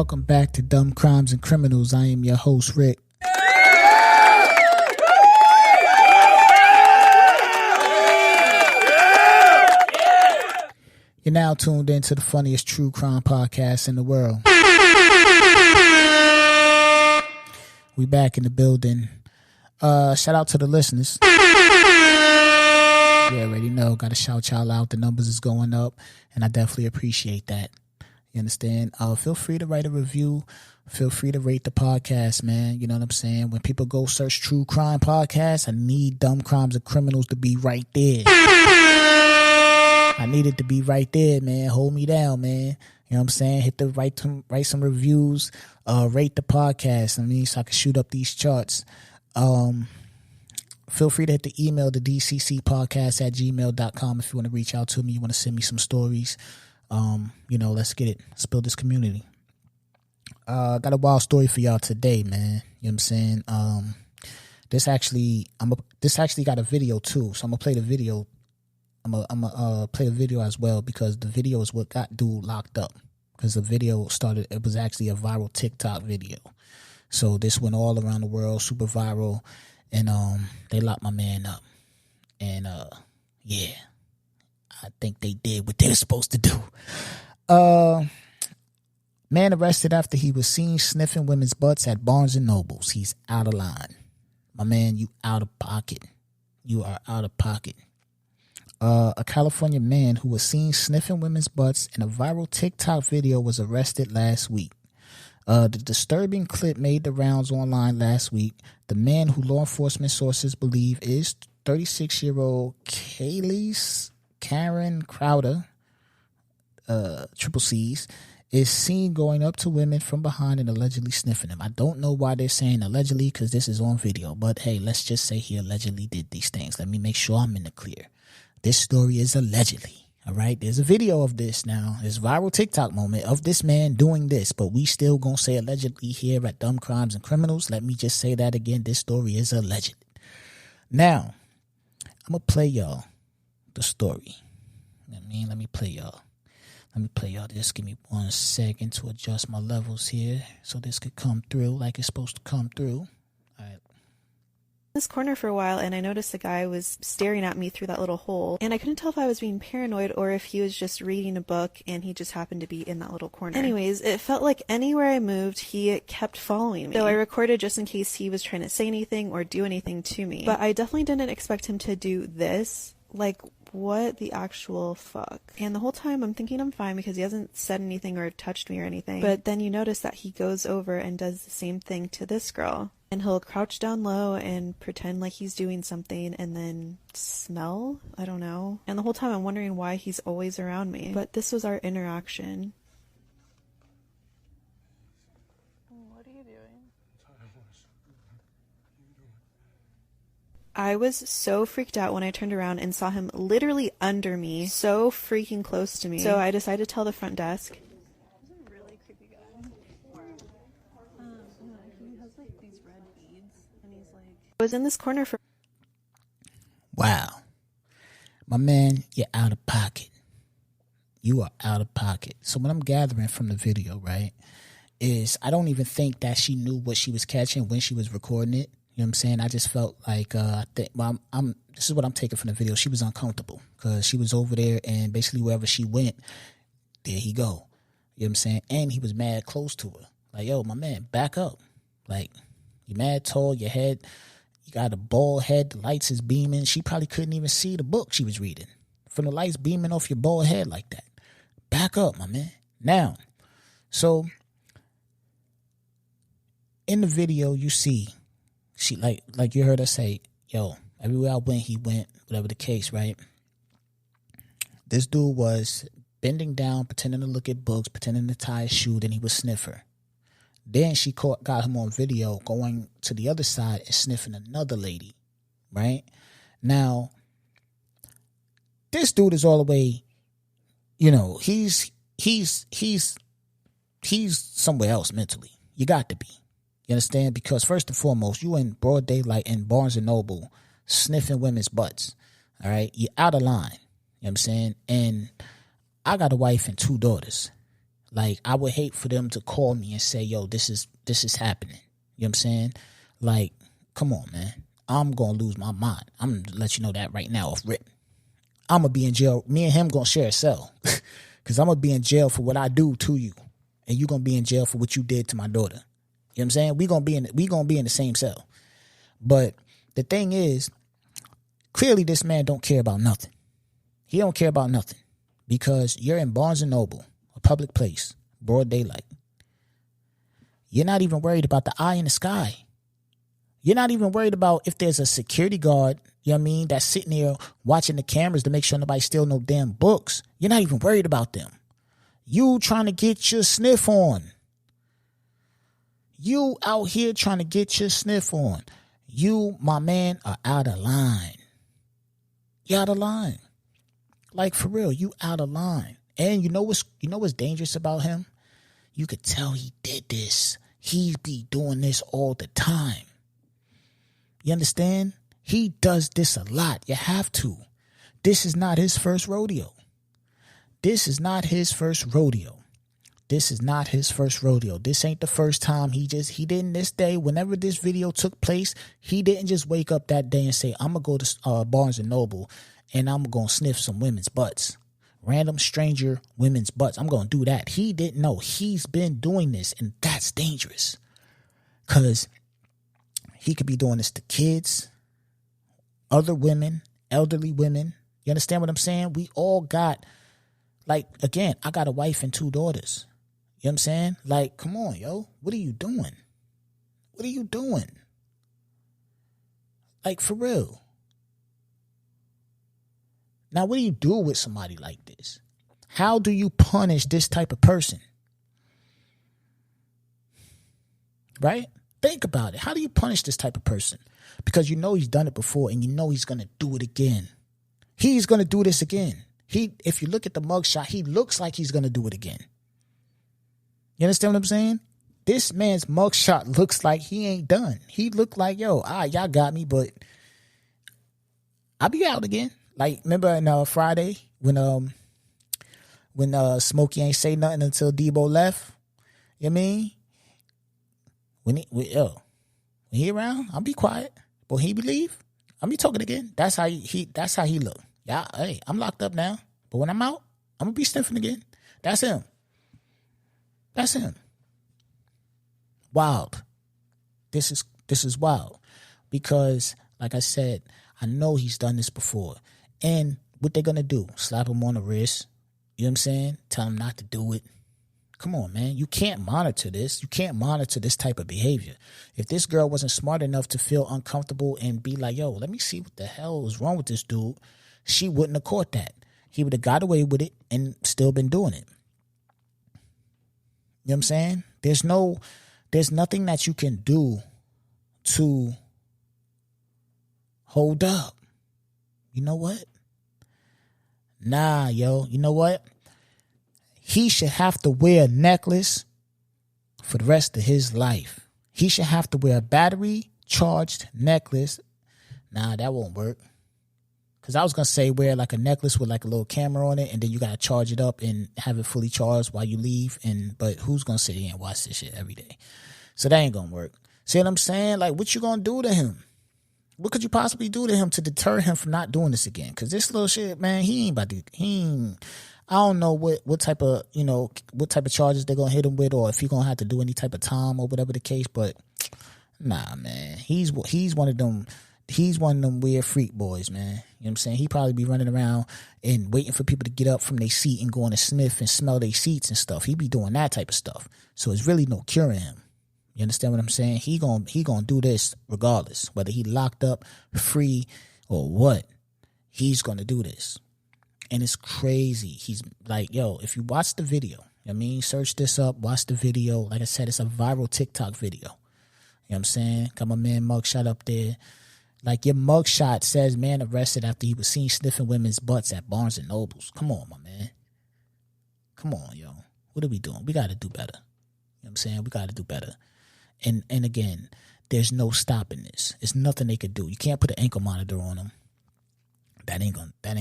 Welcome back to Dumb Crimes and Criminals. I am your host, Rick. You're now tuned into the funniest true crime podcast in the world. We back in the building. Shout out to the listeners. You already know, gotta shout y'all out. The numbers is going up, and I definitely appreciate that. You understand? Feel free to write a review. Feel free to rate the podcast, man. You know what I'm saying? When people go search true crime podcast, I need Dumb Crimes and Criminals to be right there. I need it to be right there, man. Hold me down, man. You know what I'm saying? Hit the write some reviews. Rate the podcast. I mean, so I can shoot up these charts. Feel free to hit the email, thedccpodcast@gmail.com if you want to reach out to me. You want to send me some stories. Let's get it. Let's build this community. Got a wild story for y'all today, man. You know what I'm saying? This actually got a video too, so I'm gonna play the video. I'm gonna play the video as well because the video is what got dude locked up. Because the video started, it was actually a viral TikTok video. So this went all around the world, super viral, and they locked my man up. And yeah. I think they did what they were supposed to do. Man arrested after he was seen sniffing women's butts at Barnes & Nobles. He's out of line. My man, you out of pocket. You are out of pocket. A California man who was seen sniffing women's butts in a viral TikTok video was arrested last week. The disturbing clip made the rounds online last week. The man, who law enforcement sources believe is 36-year-old Karen Crowder, triple C's, is seen going up to women from behind and allegedly sniffing them. I don't know why they're saying allegedly because this is on video, but hey, let's just say he allegedly did these things. Let me make sure I'm in the clear. This story is allegedly, all right? There's a video of this now. There's a viral TikTok moment of this man doing this, but we still gonna say allegedly here at Dumb Crimes and Criminals. Let me just say that again. This story is alleged. Now, I'm gonna play y'all the story. Let me play y'all. Just give me 1 second to adjust my levels here so this could come through like it's supposed to come through. All right. This corner for a while, and I noticed the guy was staring at me through that little hole, and I couldn't tell if I was being paranoid or if he was just reading a book and he just happened to be in that little corner. Anyways, it felt like anywhere I moved he kept following me, so I recorded just in case he was trying to say anything or do anything to me, but I definitely didn't expect him to do this. Like, what the actual fuck? And the whole time I'm thinking I'm fine because he hasn't said anything or touched me or anything. But then you notice that he goes over and does the same thing to this girl. And he'll crouch down low and pretend like he's doing something and then smell? I don't know. And the whole time I'm wondering why he's always around me. But this was our interaction. What are you doing? I was so freaked out when I turned around and saw him literally under me, so freaking close to me. So I decided to tell the front desk. He's a really creepy guy. He has like these red beads, and he's like, I was in this corner for. Wow. My man, you're out of pocket. You are out of pocket. So what I'm gathering from the video, right, is I don't even think that she knew what she was catching when she was recording it. You know what I'm saying? I just felt like, this is what I'm taking from the video. She was uncomfortable because she was over there and basically wherever she went, there he go. You know what I'm saying? And he was mad close to her. Like, yo, my man, back up. Like, you mad tall, your head, you got a bald head, the lights is beaming. She probably couldn't even see the book she was reading from the lights beaming off your bald head like that. Back up, my man. Now, so in the video you see, she like you heard her say, yo, everywhere I went, he went, whatever the case, right? This dude was bending down, pretending to look at books, pretending to tie his shoe, then he would sniff her. Then she got him on video going to the other side and sniffing another lady, right? Now, this dude is all the way, he's somewhere else mentally. You got to be. You understand? Because first and foremost, you in broad daylight in Barnes & Noble sniffing women's butts. All right? You're out of line. You know what I'm saying? And I got a wife and 2 daughters. Like, I would hate for them to call me and say, yo, this is happening. You know what I'm saying? Like, come on, man. I'm going to lose my mind. I'm going to let you know that right now off rip. I'm going to be in jail. Me and him going to share a cell. Because I'm going to be in jail for what I do to you. And you're going to be in jail for what you did to my daughter. You know what I'm saying? We going to be in the same cell. But the thing is, clearly this man don't care about nothing. He don't care about nothing. Because you're in Barnes & Noble, a public place, broad daylight. You're not even worried about the eye in the sky. You're not even worried about if there's a security guard, you know what I mean, that's sitting there watching the cameras to make sure nobody steal no damn books. You're not even worried about them. You trying to get your sniff on. You out here trying to get your sniff on. You, my man, are out of line. You're out of line. Like, for real, you out of line. And you know what's dangerous about him? You could tell he did this. He be doing this all the time. You understand? He does this a lot. You have to. This is not his first rodeo. This is not his first rodeo. This is not his first rodeo. This ain't the first time he didn't this day, whenever this video took place, he didn't just wake up that day and say, I'm going to go to Barnes & Noble and I'm going to sniff some women's butts. Random stranger women's butts. I'm going to do that. He didn't know. He's been doing this, and that's dangerous. Because he could be doing this to kids, other women, elderly women. You understand what I'm saying? We all got, like, again, I got a wife and 2 daughters. You know what I'm saying? Like, come on, yo. What are you doing? What are you doing? Like, for real. Now, what do you do with somebody like this? How do you punish this type of person? Right? Think about it. How do you punish this type of person? Because you know he's done it before and you know he's going to do it again. He's going to do this again. If you look at the mugshot, he looks like he's going to do it again. You understand what I'm saying? This man's mugshot looks like he ain't done. He looked like, yo, y'all got me, but I'll be out again. Like, remember in Friday when Smokey ain't say nothing until Debo left? You know what I mean? When he around, I'll be quiet. But he leave, I'll be talking again. That's how he look. Yeah, hey, I'm locked up now. But when I'm out, I'm gonna be sniffing again. That's him. That's him. Wild. This is wild. Because, like I said, I know he's done this before. And what they're going to do, slap him on the wrist, you know what I'm saying? Tell him not to do it. Come on, man. You can't monitor this. You can't monitor this type of behavior. If this girl wasn't smart enough to feel uncomfortable and be like, yo, let me see what the hell is wrong with this dude, she wouldn't have caught that. He would have got away with it and still been doing it. You know what I'm saying? There's nothing that you can do to hold up. You know what? Nah, yo. You know what? He should have to wear a necklace for the rest of his life. He should have to wear a battery-charged necklace. Nah, that won't work. Because I was going to say wear like a necklace with like a little camera on it, and then you got to charge it up and have it fully charged while you leave. But who's going to sit here and watch this shit every day? So that ain't going to work. See what I'm saying? Like, what you going to do to him? What could you possibly do to him to deter him from not doing this again? Because this little shit, man, I don't know what type of charges they're going to hit him with, or if he's going to have to do any type of time or whatever the case. But nah, man, he's one of them weird freak boys, man. You know what I'm saying? He probably be running around and waiting for people to get up from their seat and going to sniff and smell their seats and stuff. He be doing that type of stuff. So it's really no curing him. You understand what I'm saying? He gonna do this regardless, whether he locked up, free, or what. He's gonna do this, and it's crazy. He's like, yo, if you watch the video, I mean, search this up, watch the video. Like I said, it's a viral TikTok video. You know what I'm saying? Got my man mugshot up there. Like, your mugshot says man arrested after he was seen sniffing women's butts at Barnes & Nobles. Come on, my man. Come on, yo. What are we doing? We got to do better. You know what I'm saying? We got to do better. And again, there's no stopping this. It's nothing they could do. You can't put an ankle monitor on him. That ain't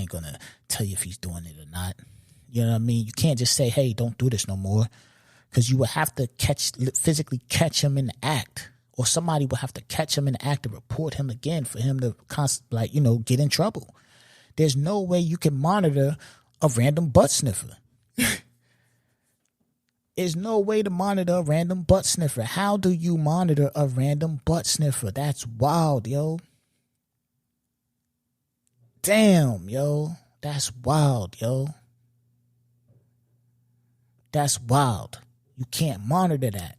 gonna tell you if he's doing it or not. You know what I mean? You can't just say, hey, don't do this no more. Because you would have to physically catch him in the act. Or somebody would have to catch him in the act and report him again for him to get in trouble. There's no way you can monitor a random butt sniffer. There's no way to monitor a random butt sniffer. How do you monitor a random butt sniffer? That's wild, yo. Damn, yo. That's wild, yo. That's wild. You can't monitor that.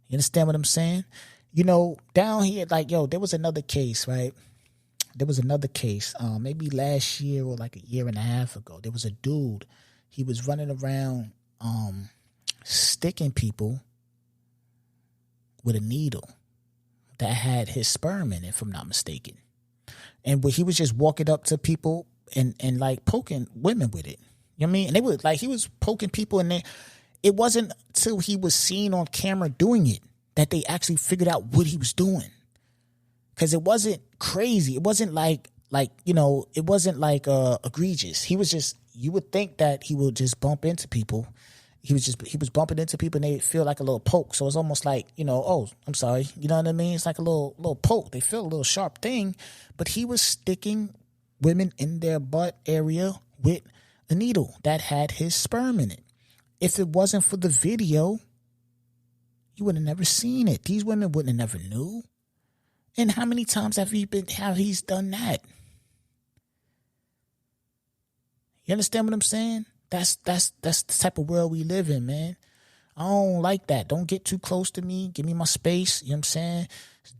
You understand what I'm saying? You know, down here, like, yo, there was another case, right? There was another case, maybe last year or like a year and a half ago. There was a dude. He was running around sticking people with a needle that had his sperm in it, if I'm not mistaken. And he was just walking up to people and like poking women with it. You know what I mean? And they were like, he was poking people, and it wasn't till he was seen on camera doing it that they actually figured out what he was doing. Because it wasn't crazy. It wasn't like it wasn't like egregious. He was just, you would think that he would just bump into people. He was bumping into people and they feel like a little poke. So it's almost like, oh, I'm sorry. You know what I mean? It's like a little poke. They feel a little sharp thing. But he was sticking women in their butt area with a needle that had his sperm in it. If it wasn't for the video, you would have never seen it. These women wouldn't have never knew. And how many times have he's done that? You understand what I'm saying? That's the type of world we live in, man. I don't like that. Don't get too close to me. Give me my space. You know what I'm saying?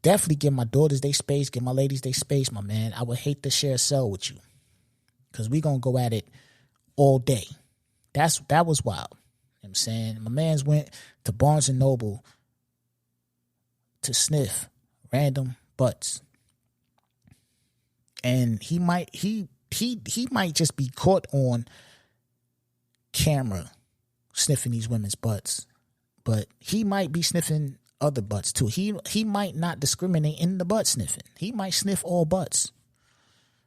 Definitely give my daughters their space. Give my ladies their space, my man. I would hate to share a cell with you. Because we going to go at it all day. That was wild. You know what I'm saying? My mans went to Barnes & Noble to sniff random butts. And he might just be caught on camera sniffing these women's butts, but he might be sniffing other butts too. He might not discriminate in the butt sniffing. He might sniff all butts.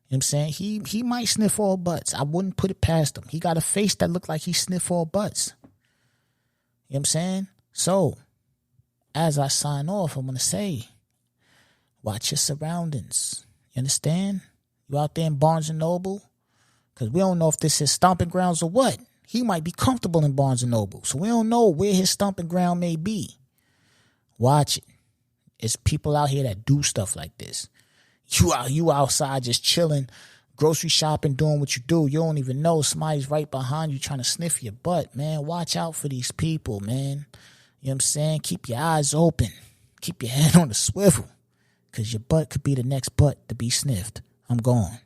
You know what I'm saying? He might sniff all butts. I wouldn't put it past him. He got a face that looked like he sniff all butts. You know what I'm saying? So, as I sign off, I'm going to say, watch your surroundings. You understand? You out there in Barnes & Noble? Because we don't know if this is stomping grounds or what. He might be comfortable in Barnes & Noble. So we don't know where his stomping ground may be. Watch it. It's people out here that do stuff like this. You outside just chilling, grocery shopping, doing what you do. You don't even know somebody's right behind you trying to sniff your butt, man. Watch out for these people, man. You know what I'm saying? Keep your eyes open. Keep your head on the swivel. Because your butt could be the next butt to be sniffed. I'm gone.